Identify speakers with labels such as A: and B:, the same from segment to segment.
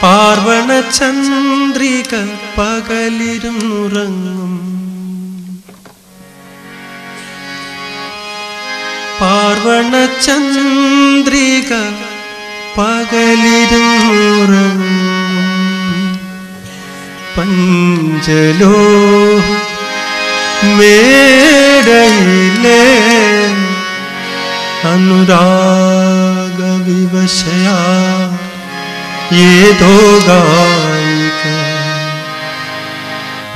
A: പാർവണ ചന്ദ്രിക പകലിരുന്നുറങ്ങും പാർവണ ചന്ദ്രിക പകലിരുന്നുറങ്ങും പഞ്ചലോഹ മേടയിലെ അനുരാഗ വിവശയാ ഏതോ ഗായിക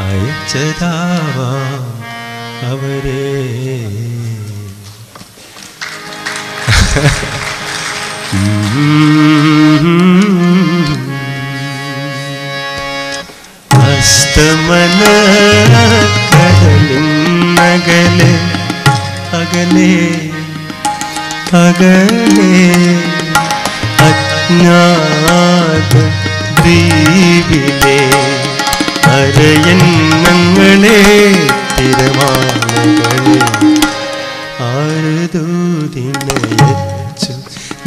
A: അയച്ചതാവാ അവരെ അസ്തമന കടലിന്നകലെ അകലെ അകലെ അജ്ഞാത ദ്വീപിലെ അരയന്നങ്ങളെ തിരമാലകളെ ആരുദൂതിനയച്ചു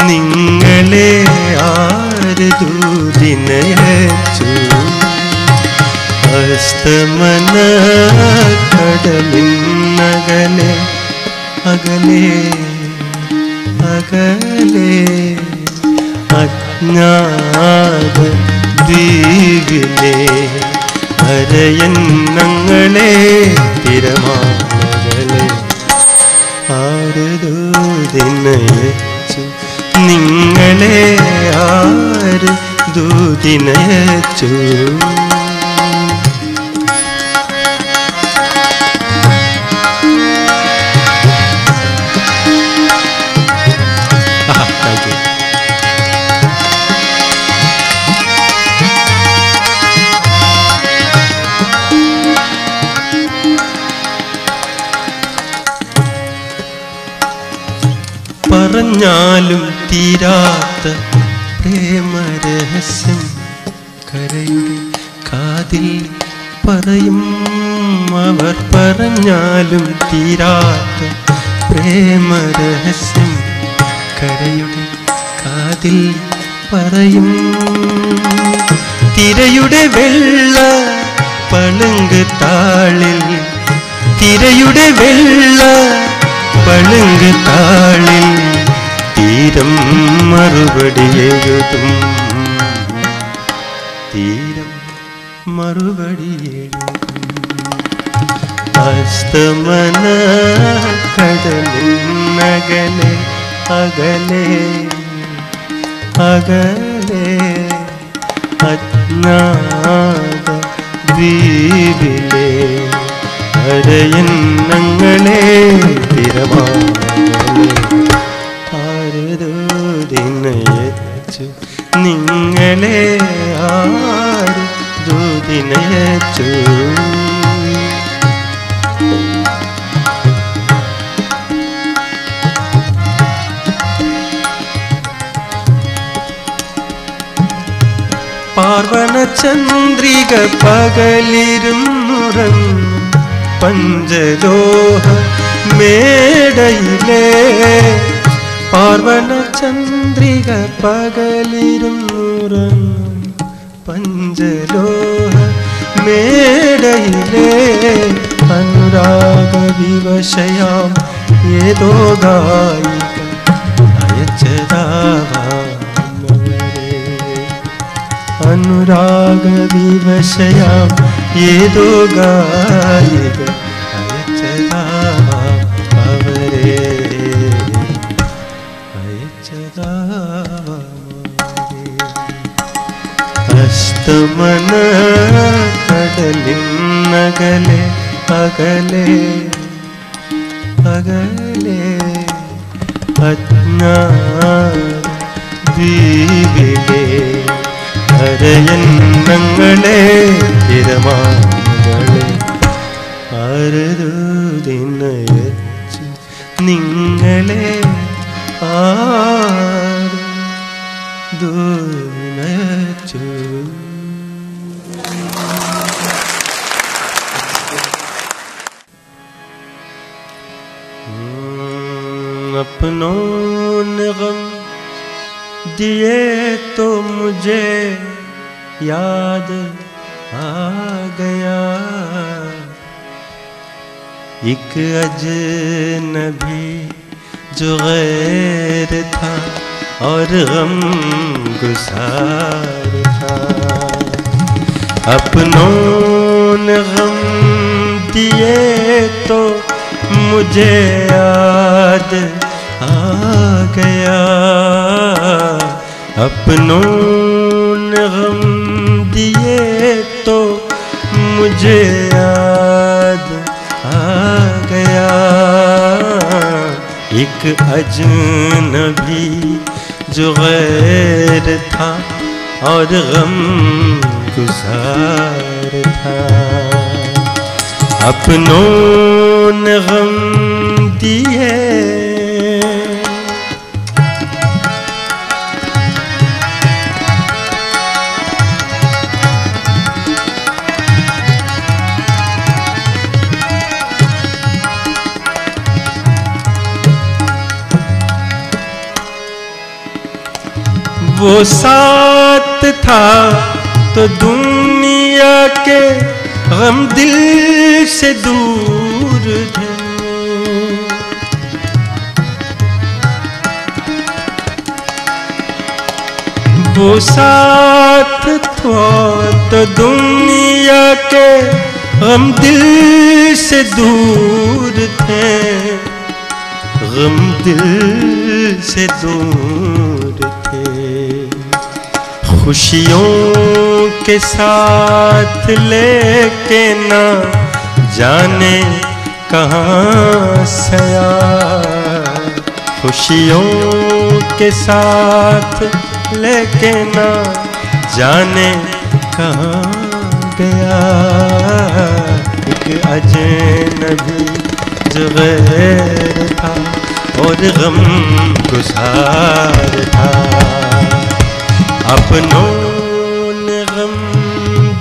A: നിങ്ങളെ ആരുദൂതിനയച്ചു അസ്തമന കടലിന്നകലെ അകലെ അകലെ അജ്ഞാത ദ്വീപിലെ അരയന്നങ്ങളെ തിരമാലകളെ ആരുദൂതിനയച്ചു നിങ്ങളെ ആരുദൂതിനയച്ചു പറഞ്ഞാലും തീരാത്ത പ്രേമരഹസ്യം കരയുടെ കാതിൽ പറയും അവർ പറഞ്ഞാലും തീരാത്ത പ്രേമരഹസ്യം കരയുടെ കാതിൽ പറയും തിരയുടെ വെള്ള പളുങ്ക് താളിൽ തിരയുടെ വെള്ള പളുങ്ക് താളിൽ തീരം മറുപടി എഴുതും തീരം മറുപടി എഴുതും അസ്തമന കടലിന്നകലെ അകലെ അകലെ അജ്ഞാത ദ്വീപിലെ അരയന്നങ്ങളെ തിരമാലകളെ ആരുദൂതിനയച്ചു നിങ്ങളെ ആരുദൂതിനയച്ചു പാർവണ ചന്ദ്രിക പകലിരുന്നുറങ്ങും പഞ്ചലോഹ മേടയിലെ പാർവണ ചന്ദ്രിക പകലിരുന്നുറങ്ങും പഞ്ചലോഹ മേടയിലെ അനുരാഗ വിവശയാം ഏതോ ഗായിക അയച്ചതാവാമവരെ അനുരാഗ വിവശയാം ഏതോ ഗായിക അയച്ചതാവാം അവരെ അയച്ചതാവാം അസ്തമന കടലിന്നകലെ അകലെ അകലെ അജ്ഞാത ദ്വീപിലെ അരയന്നങ്ങളെ തിരമാലകളെ ആരുദൂതിനയച്ചു നിങ്ങളെ ആരുദൂതിനയച്ചു अपनों ने गम दिए तो मुझे याद आ गया। एक अजनबी जो गैर था और गम गुसार था। अपनों ने गम दिए तो मुझे याद आ गया। अपनों ने गम दिए तो मुझे याद आ गया। एक अजनबी जो गैर था और गम गुसार था। अपनों ने गम दिए वो साथ था तो दुनिया के गम दिल से दूर थे। वो साथ था तो दुनिया के गम दिल से दूर थे। गम दिल से दूर थे। खुशियों के साथ लेके ना जाने कहाँ से आया। खुशियों के साथ लेके ना जाने कहाँ गया। एक अजनबी जो गैर था और गम गुसार था। अपनों ने गम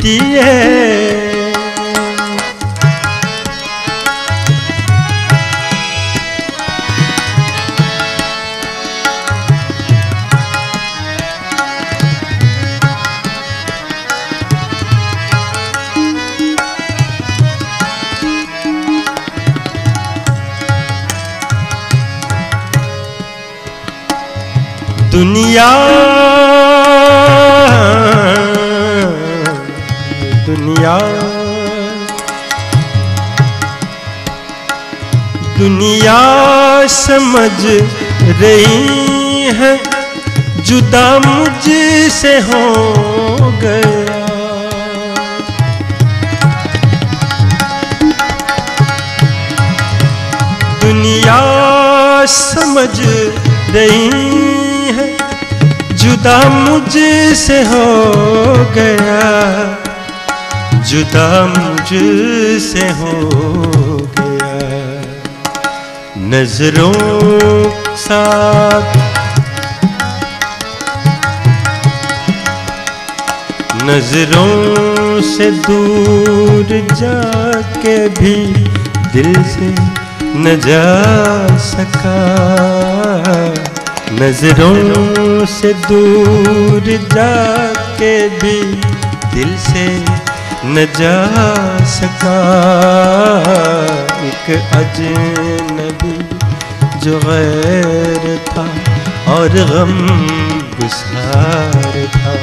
A: दिए दुनिया दुनिया दुनिया समझ रही है जुदा मुझसे हो गया। दुनिया समझ रही है जुदा मुझसे हो गया। जुदा मुझसे हो गया। नजरों साथ नजरों से दूर जाके भी दिल से न जा सका। नजरों से दूर जाके भी दिल से न जा सका। एक अजनबी जो गैर था और गम गुसार था।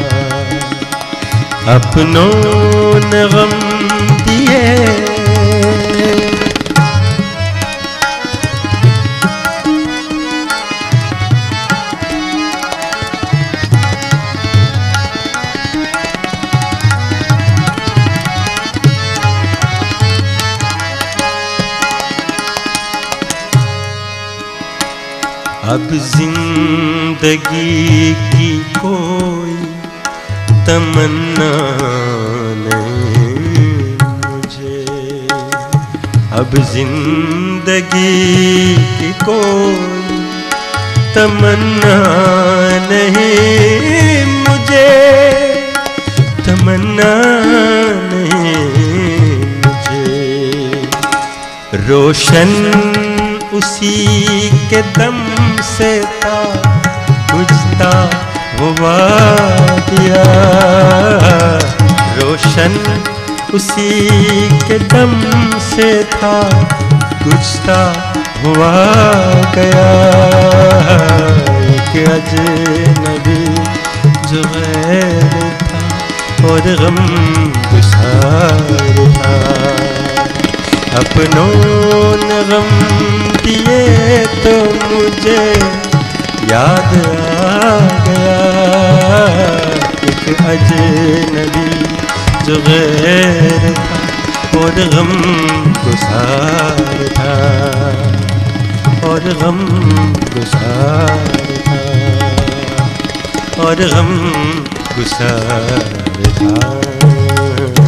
A: अपनों ने गम दिए अब जिंदगी की कोई तमन्ना नहीं मुझे। अब जिंदगी की कोई तमन्ना नहीं मुझे। तमन्ना नहीं मुझे। रोशन उसी के दम से था बुझता हुआ दिया। रोशन उसी के दम से था, गुज़श्ता हुआ गया। एक अजनबी जो गैर था और गम गुसार था, अपनों ने गम दिए तो मुझे याद आ गया। एक अजनबी जो गैर था और गम गुसार था, और गम गुसार था, और गम गुसार था।